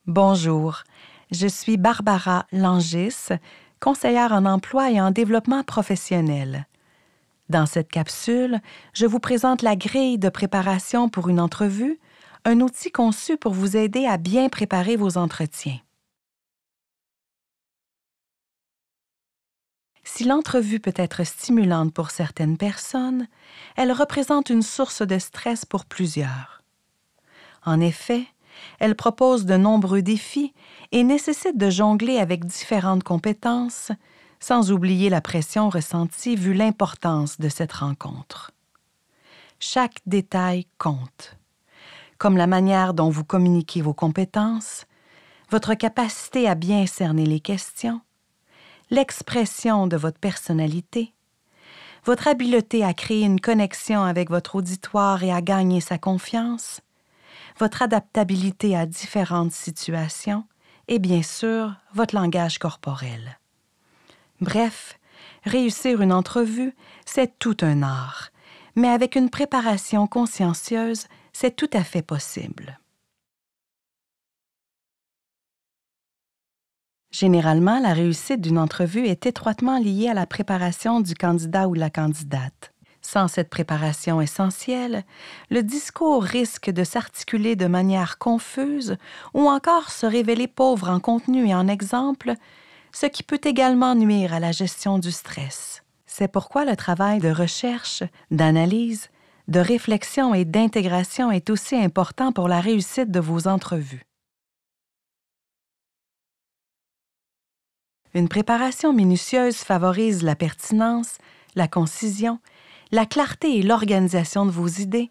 Bonjour, je suis Barbara Langis, conseillère en emploi et en développement professionnel. Dans cette capsule, je vous présente la grille de préparation pour une entrevue, un outil conçu pour vous aider à bien préparer vos entretiens. Si l'entrevue peut être stimulante pour certaines personnes, elle représente une source de stress pour plusieurs. En effet, elle propose de nombreux défis et nécessite de jongler avec différentes compétences, sans oublier la pression ressentie vu l'importance de cette rencontre. Chaque détail compte, comme la manière dont vous communiquez vos compétences, votre capacité à bien cerner les questions, l'expression de votre personnalité, votre habileté à créer une connexion avec votre auditoire et à gagner sa confiance, votre adaptabilité à différentes situations et bien sûr, votre langage corporel. Bref, réussir une entrevue, c'est tout un art, mais avec une préparation consciencieuse, c'est tout à fait possible. Généralement, la réussite d'une entrevue est étroitement liée à la préparation du candidat ou la candidate. Sans cette préparation essentielle, le discours risque de s'articuler de manière confuse ou encore se révéler pauvre en contenu et en exemples, ce qui peut également nuire à la gestion du stress. C'est pourquoi le travail de recherche, d'analyse, de réflexion et d'intégration est aussi important pour la réussite de vos entrevues. Une préparation minutieuse favorise la pertinence, la concision, la clarté et l'organisation de vos idées,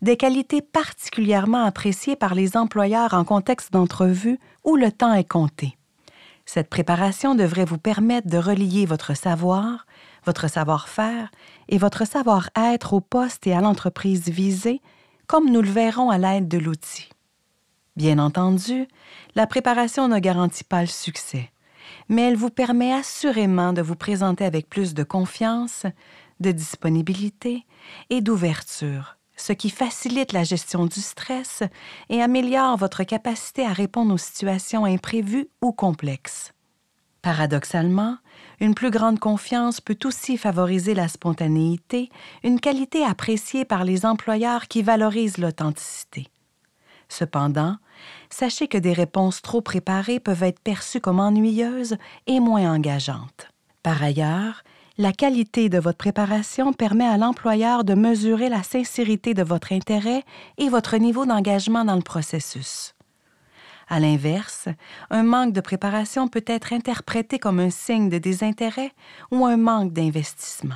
des qualités particulièrement appréciées par les employeurs en contexte d'entrevue où le temps est compté. Cette préparation devrait vous permettre de relier votre savoir, votre savoir-faire et votre savoir-être au poste et à l'entreprise visée, comme nous le verrons à l'aide de l'outil. Bien entendu, la préparation ne garantit pas le succès, mais elle vous permet assurément de vous présenter avec plus de confiance, de disponibilité et d'ouverture, ce qui facilite la gestion du stress et améliore votre capacité à répondre aux situations imprévues ou complexes. Paradoxalement, une plus grande confiance peut aussi favoriser la spontanéité, une qualité appréciée par les employeurs qui valorisent l'authenticité. Cependant, sachez que des réponses trop préparées peuvent être perçues comme ennuyeuses et moins engageantes. Par ailleurs, la qualité de votre préparation permet à l'employeur de mesurer la sincérité de votre intérêt et votre niveau d'engagement dans le processus. À l'inverse, un manque de préparation peut être interprété comme un signe de désintérêt ou un manque d'investissement.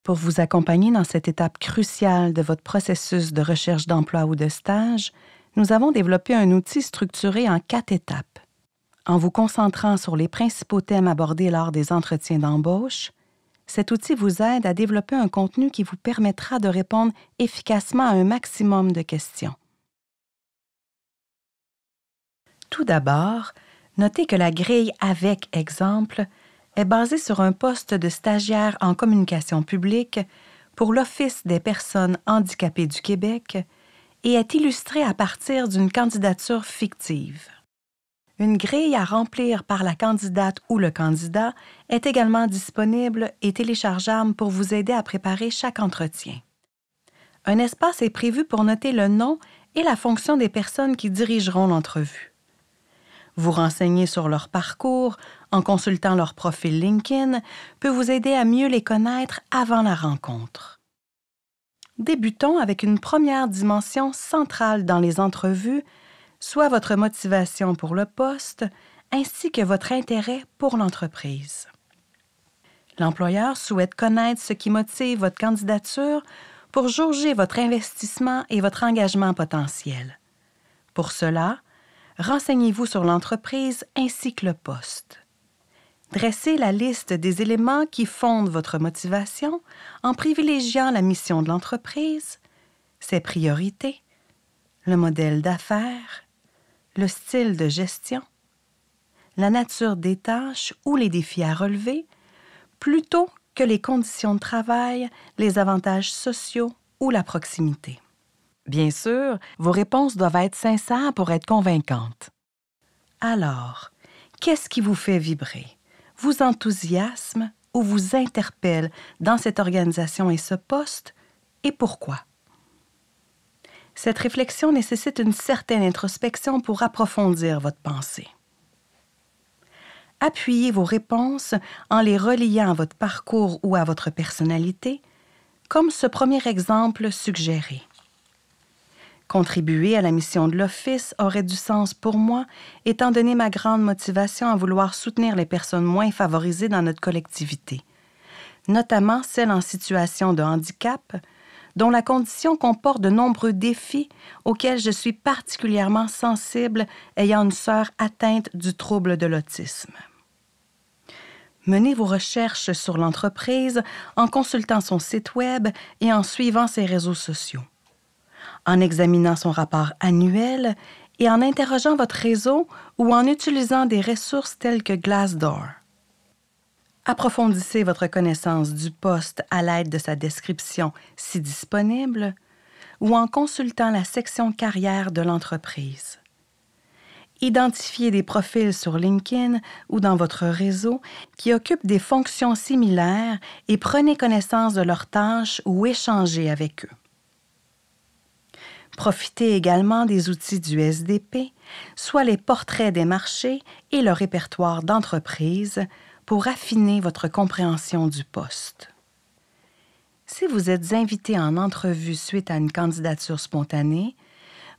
Pour vous accompagner dans cette étape cruciale de votre processus de recherche d'emploi ou de stage, nous avons développé un outil structuré en 4 étapes. En vous concentrant sur les principaux thèmes abordés lors des entretiens d'embauche, cet outil vous aide à développer un contenu qui vous permettra de répondre efficacement à un maximum de questions. Tout d'abord, notez que la grille avec exemple est basée sur un poste de stagiaire en communication publique pour l'Office des personnes handicapées du Québec et est illustrée à partir d'une candidature fictive. Une grille à remplir par la candidate ou le candidat est également disponible et téléchargeable pour vous aider à préparer chaque entretien. Un espace est prévu pour noter le nom et la fonction des personnes qui dirigeront l'entrevue. Vous renseigner sur leur parcours en consultant leur profil LinkedIn peut vous aider à mieux les connaître avant la rencontre. Débutons avec une première dimension centrale dans les entrevues, soit votre motivation pour le poste, ainsi que votre intérêt pour l'entreprise. L'employeur souhaite connaître ce qui motive votre candidature pour jauger votre investissement et votre engagement potentiel. Pour cela, renseignez-vous sur l'entreprise ainsi que le poste. Dressez la liste des éléments qui fondent votre motivation en privilégiant la mission de l'entreprise, ses priorités, le modèle d'affaires, le style de gestion, la nature des tâches ou les défis à relever, plutôt que les conditions de travail, les avantages sociaux ou la proximité. Bien sûr, vos réponses doivent être sincères pour être convaincantes. Alors, qu'est-ce qui vous fait vibrer, vous enthousiasme ou vous interpelle dans cette organisation et ce poste, et pourquoi? Cette réflexion nécessite une certaine introspection pour approfondir votre pensée. Appuyez vos réponses en les reliant à votre parcours ou à votre personnalité, comme ce premier exemple suggéré. Contribuer à la mission de l'Office aurait du sens pour moi, étant donné ma grande motivation à vouloir soutenir les personnes moins favorisées dans notre collectivité, notamment celles en situation de handicap, dont la condition comporte de nombreux défis auxquels je suis particulièrement sensible ayant une sœur atteinte du trouble de l'autisme. Menez vos recherches sur l'entreprise en consultant son site Web et en suivant ses réseaux sociaux, en examinant son rapport annuel et en interrogeant votre réseau ou en utilisant des ressources telles que Glassdoor. Approfondissez votre connaissance du poste à l'aide de sa description si disponible ou en consultant la section carrière de l'entreprise. Identifiez des profils sur LinkedIn ou dans votre réseau qui occupent des fonctions similaires et prenez connaissance de leurs tâches ou échangez avec eux. Profitez également des outils du SDP, soit les portraits des marchés et le répertoire d'entreprise, pour affiner votre compréhension du poste. Si vous êtes invité en entrevue suite à une candidature spontanée,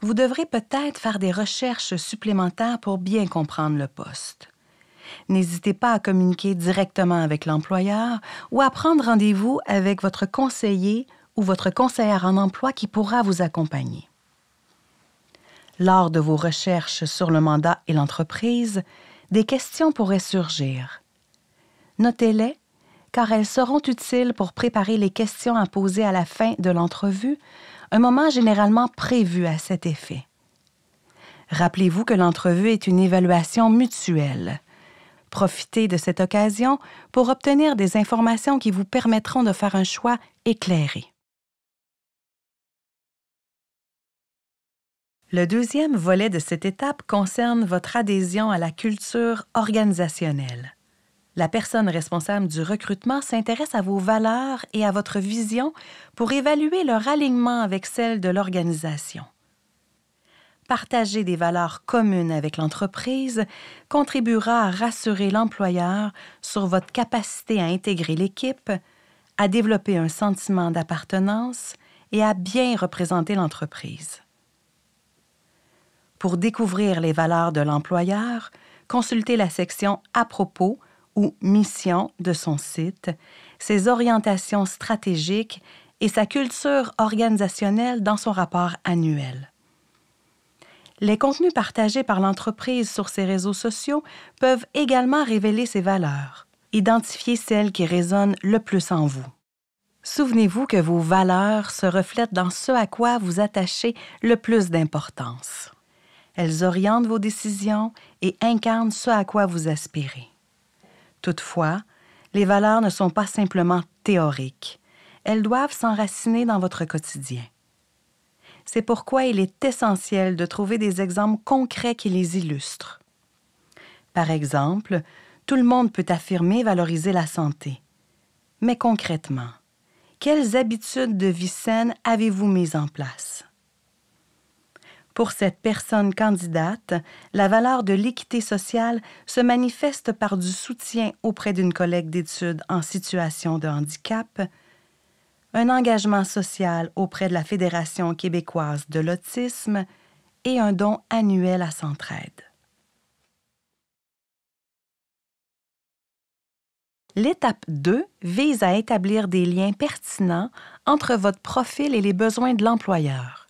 vous devrez peut-être faire des recherches supplémentaires pour bien comprendre le poste. N'hésitez pas à communiquer directement avec l'employeur ou à prendre rendez-vous avec votre conseiller ou votre conseillère en emploi qui pourra vous accompagner. Lors de vos recherches sur le mandat et l'entreprise, des questions pourraient surgir. Notez-les, car elles seront utiles pour préparer les questions à poser à la fin de l'entrevue, un moment généralement prévu à cet effet. Rappelez-vous que l'entrevue est une évaluation mutuelle. Profitez de cette occasion pour obtenir des informations qui vous permettront de faire un choix éclairé. Le deuxième volet de cette étape concerne votre adhésion à la culture organisationnelle. La personne responsable du recrutement s'intéresse à vos valeurs et à votre vision pour évaluer leur alignement avec celle de l'organisation. Partager des valeurs communes avec l'entreprise contribuera à rassurer l'employeur sur votre capacité à intégrer l'équipe, à développer un sentiment d'appartenance et à bien représenter l'entreprise. Pour découvrir les valeurs de l'employeur, consultez la section « À propos » ou « Mission » de son site, ses orientations stratégiques et sa culture organisationnelle dans son rapport annuel. Les contenus partagés par l'entreprise sur ses réseaux sociaux peuvent également révéler ses valeurs. Identifiez celles qui résonnent le plus en vous. Souvenez-vous que vos valeurs se reflètent dans ce à quoi vous attachez le plus d'importance. Elles orientent vos décisions et incarnent ce à quoi vous aspirez. Toutefois, les valeurs ne sont pas simplement théoriques. Elles doivent s'enraciner dans votre quotidien. C'est pourquoi il est essentiel de trouver des exemples concrets qui les illustrent. Par exemple, tout le monde peut affirmer valoriser la santé. Mais concrètement, quelles habitudes de vie saine avez-vous mises en place? Pour cette personne candidate, la valeur de l'équité sociale se manifeste par du soutien auprès d'une collègue d'études en situation de handicap, un engagement social auprès de la Fédération québécoise de l'autisme et un don annuel à Centraide. L'étape 2 vise à établir des liens pertinents entre votre profil et les besoins de l'employeur.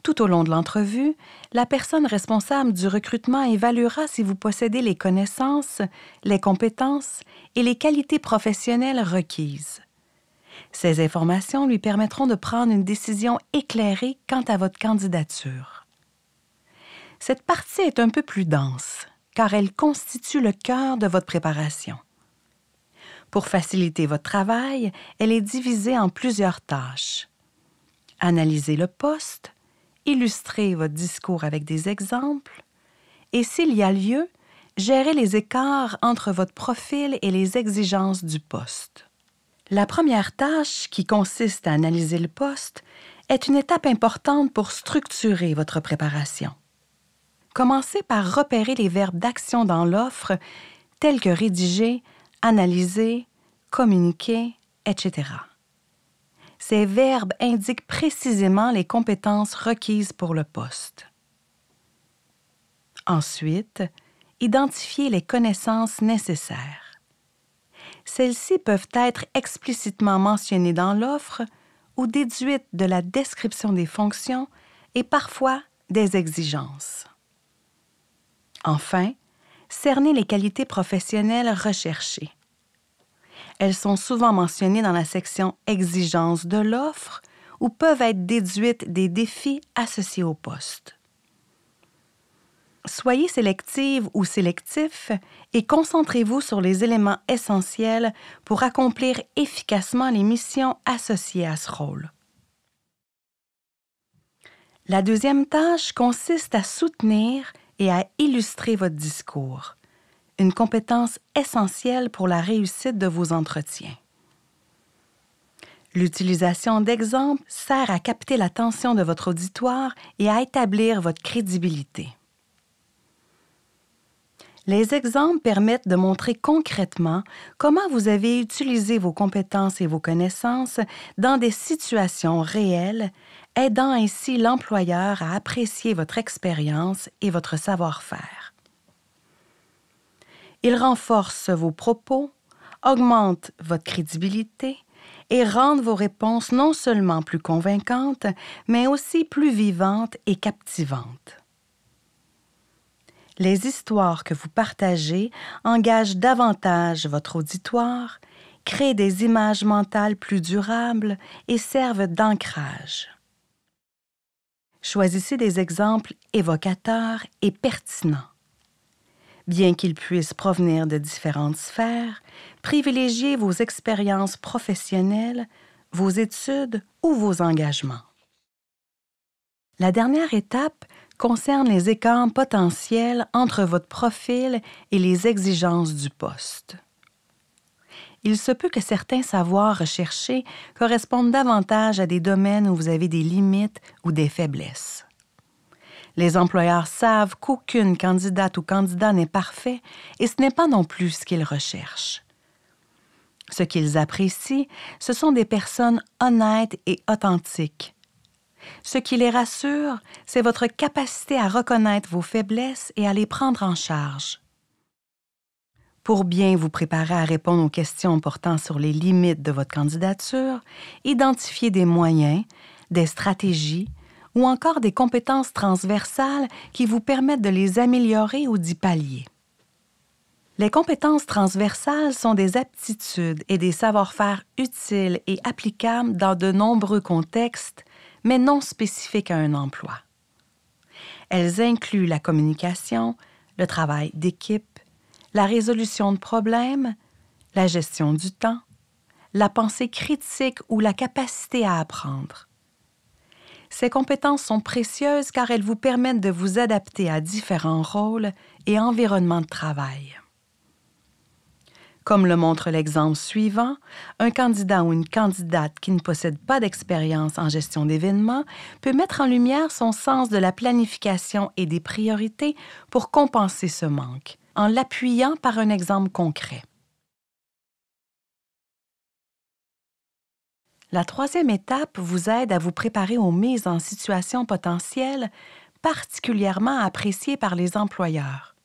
Tout au long de l'entrevue, la personne responsable du recrutement évaluera si vous possédez les connaissances, les compétences et les qualités professionnelles requises. Ces informations lui permettront de prendre une décision éclairée quant à votre candidature. Cette partie est un peu plus dense, car elle constitue le cœur de votre préparation. Pour faciliter votre travail, elle est divisée en plusieurs tâches. Analysez le poste, illustrez votre discours avec des exemples et, s'il y a lieu, gérez les écarts entre votre profil et les exigences du poste. La première tâche, qui consiste à analyser le poste, est une étape importante pour structurer votre préparation. Commencez par repérer les verbes d'action dans l'offre, tels que rédiger, analyser, communiquer, etc. Ces verbes indiquent précisément les compétences requises pour le poste. Ensuite, identifiez les connaissances nécessaires. Celles-ci peuvent être explicitement mentionnées dans l'offre ou déduites de la description des fonctions et parfois des exigences. Enfin, cernez les qualités professionnelles recherchées. Elles sont souvent mentionnées dans la section « Exigences » de l'offre ou peuvent être déduites des défis associés au poste. Soyez sélective ou sélectif et concentrez-vous sur les éléments essentiels pour accomplir efficacement les missions associées à ce rôle. La deuxième tâche consiste à soutenir et à illustrer votre discours, une compétence essentielle pour la réussite de vos entretiens. L'utilisation d'exemples sert à capter l'attention de votre auditoire et à établir votre crédibilité. Les exemples permettent de montrer concrètement comment vous avez utilisé vos compétences et vos connaissances dans des situations réelles, aidant ainsi l'employeur à apprécier votre expérience et votre savoir-faire. Ils renforcent vos propos, augmentent votre crédibilité et rendent vos réponses non seulement plus convaincantes, mais aussi plus vivantes et captivantes. Les histoires que vous partagez engagent davantage votre auditoire, créent des images mentales plus durables et servent d'ancrage. Choisissez des exemples évocateurs et pertinents. Bien qu'ils puissent provenir de différentes sphères, privilégiez vos expériences professionnelles, vos études ou vos engagements. La dernière étape concerne les écarts potentiels entre votre profil et les exigences du poste. Il se peut que certains savoirs recherchés correspondent davantage à des domaines où vous avez des limites ou des faiblesses. Les employeurs savent qu'aucune candidate ou candidat n'est parfait et ce n'est pas non plus ce qu'ils recherchent. Ce qu'ils apprécient, ce sont des personnes honnêtes et authentiques. Ce qui les rassure, c'est votre capacité à reconnaître vos faiblesses et à les prendre en charge. Pour bien vous préparer à répondre aux questions portant sur les limites de votre candidature, identifiez des moyens, des stratégies ou encore des compétences transversales qui vous permettent de les améliorer ou d'y pallier. Les compétences transversales sont des aptitudes et des savoir-faire utiles et applicables dans de nombreux contextes, mais non spécifiques à un emploi. Elles incluent la communication, le travail d'équipe, la résolution de problèmes, la gestion du temps, la pensée critique ou la capacité à apprendre. Ces compétences sont précieuses car elles vous permettent de vous adapter à différents rôles et environnements de travail. Comme le montre l'exemple suivant, un candidat ou une candidate qui ne possède pas d'expérience en gestion d'événements peut mettre en lumière son sens de la planification et des priorités pour compenser ce manque, en l'appuyant par un exemple concret. La troisième étape vous aide à vous préparer aux mises en situation potentielles, particulièrement appréciées par les employeurs.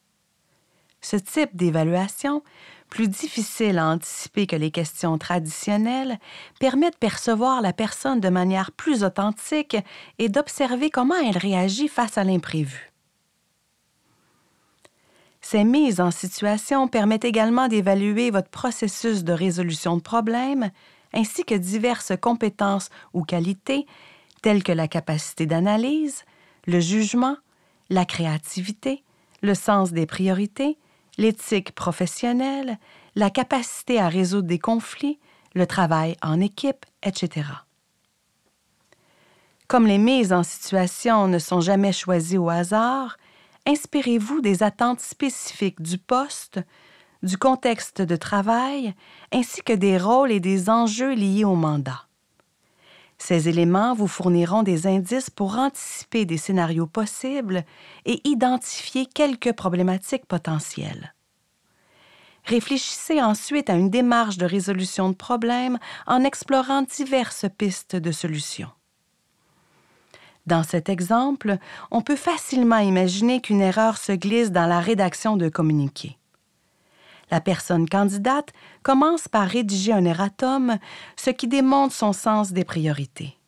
Ce type d'évaluation, plus difficile à anticiper que les questions traditionnelles, permet de percevoir la personne de manière plus authentique et d'observer comment elle réagit face à l'imprévu. Ces mises en situation permettent également d'évaluer votre processus de résolution de problèmes, ainsi que diverses compétences ou qualités, telles que la capacité d'analyse, le jugement, la créativité, le sens des priorités, l'éthique professionnelle, la capacité à résoudre des conflits, le travail en équipe, etc. Comme les mises en situation ne sont jamais choisies au hasard, inspirez-vous des attentes spécifiques du poste, du contexte de travail, ainsi que des rôles et des enjeux liés au mandat. Ces éléments vous fourniront des indices pour anticiper des scénarios possibles et identifier quelques problématiques potentielles. Réfléchissez ensuite à une démarche de résolution de problèmes en explorant diverses pistes de solutions. Dans cet exemple, on peut facilement imaginer qu'une erreur se glisse dans la rédaction d'un communiqué. La personne candidate commence par rédiger un erratum, ce qui démontre son sens des priorités.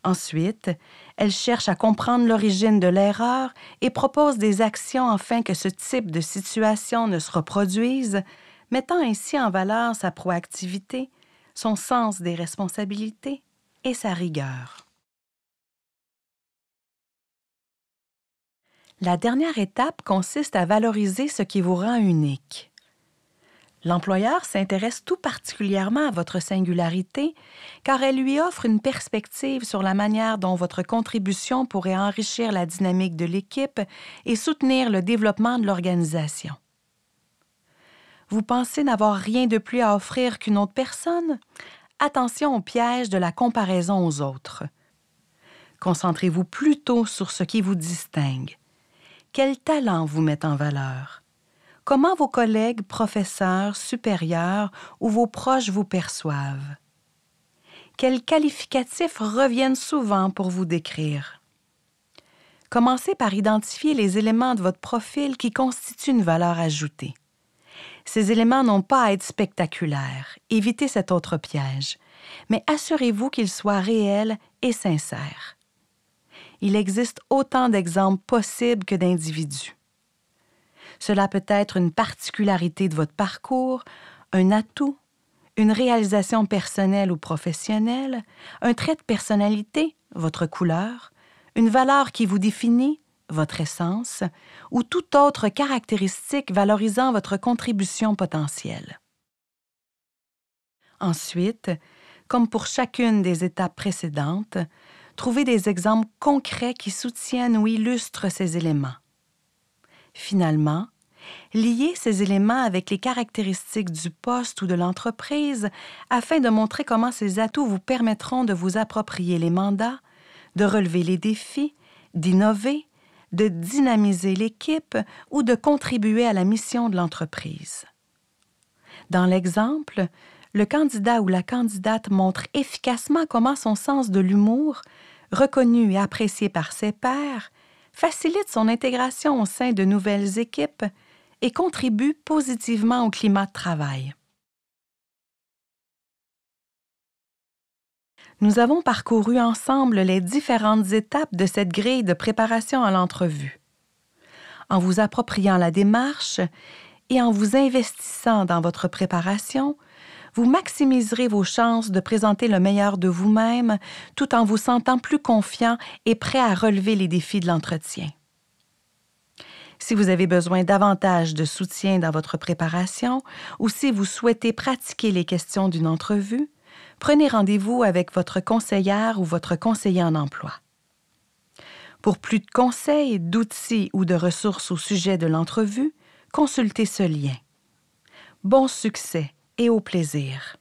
Ensuite, elle cherche à comprendre l'origine de l'erreur et propose des actions afin que ce type de situation ne se reproduise, mettant ainsi en valeur sa proactivité, son sens des responsabilités et sa rigueur. La dernière étape consiste à valoriser ce qui vous rend unique. L'employeur s'intéresse tout particulièrement à votre singularité car elle lui offre une perspective sur la manière dont votre contribution pourrait enrichir la dynamique de l'équipe et soutenir le développement de l'organisation. Vous pensez n'avoir rien de plus à offrir qu'une autre personne? Attention au piège de la comparaison aux autres. Concentrez-vous plutôt sur ce qui vous distingue. Quel talent vous met en valeur? Comment vos collègues, professeurs, supérieurs ou vos proches vous perçoivent? Quels qualificatifs reviennent souvent pour vous décrire? Commencez par identifier les éléments de votre profil qui constituent une valeur ajoutée. Ces éléments n'ont pas à être spectaculaires, évitez cet autre piège, mais assurez-vous qu'ils soient réels et sincères. Il existe autant d'exemples possibles que d'individus. Cela peut être une particularité de votre parcours, un atout, une réalisation personnelle ou professionnelle, un trait de personnalité, votre couleur, une valeur qui vous définit, votre essence, ou toute autre caractéristique valorisant votre contribution potentielle. Ensuite, comme pour chacune des étapes précédentes, trouvez des exemples concrets qui soutiennent ou illustrent ces éléments. Finalement, liez ces éléments avec les caractéristiques du poste ou de l'entreprise afin de montrer comment ces atouts vous permettront de vous approprier les mandats, de relever les défis, d'innover, de dynamiser l'équipe ou de contribuer à la mission de l'entreprise. Dans l'exemple, le candidat ou la candidate montre efficacement comment son sens de l'humour, reconnu et apprécié par ses pairs, facilite son intégration au sein de nouvelles équipes et contribue positivement au climat de travail. Nous avons parcouru ensemble les différentes étapes de cette grille de préparation à l'entrevue. En vous appropriant la démarche et en vous investissant dans votre préparation, vous maximiserez vos chances de présenter le meilleur de vous-même tout en vous sentant plus confiant et prêt à relever les défis de l'entretien. Si vous avez besoin davantage de soutien dans votre préparation ou si vous souhaitez pratiquer les questions d'une entrevue, prenez rendez-vous avec votre conseillère ou votre conseiller en emploi. Pour plus de conseils, d'outils ou de ressources au sujet de l'entrevue, consultez ce lien. Bon succès et au plaisir!